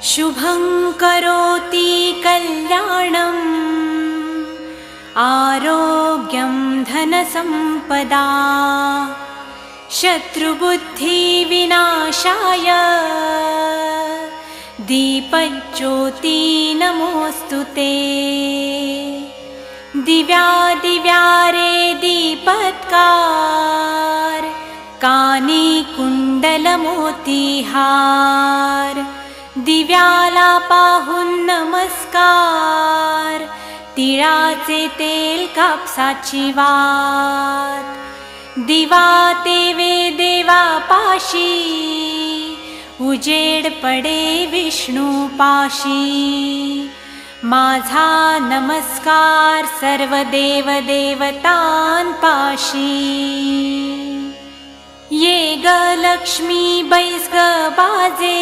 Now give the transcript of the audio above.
शुभं करोति कल्याणम् आरोग्यं धनसम्पदा शत्रुबुद्धिविनाशाय दीपज्योति नमोऽस्तुते। दिव्या दिव्या रे दीपत्कार कानी कुंडलमोतीहार दिव्याला पाहून नमस्कार तिळाचे तेल कापसाची वात दिवा तेवे देवा पाशी उजेड पडे विष्णू पाशी माझा नमस्कार सर्व देव देवतांपाशी। ये ग लक्ष्मी बैस ग बाजे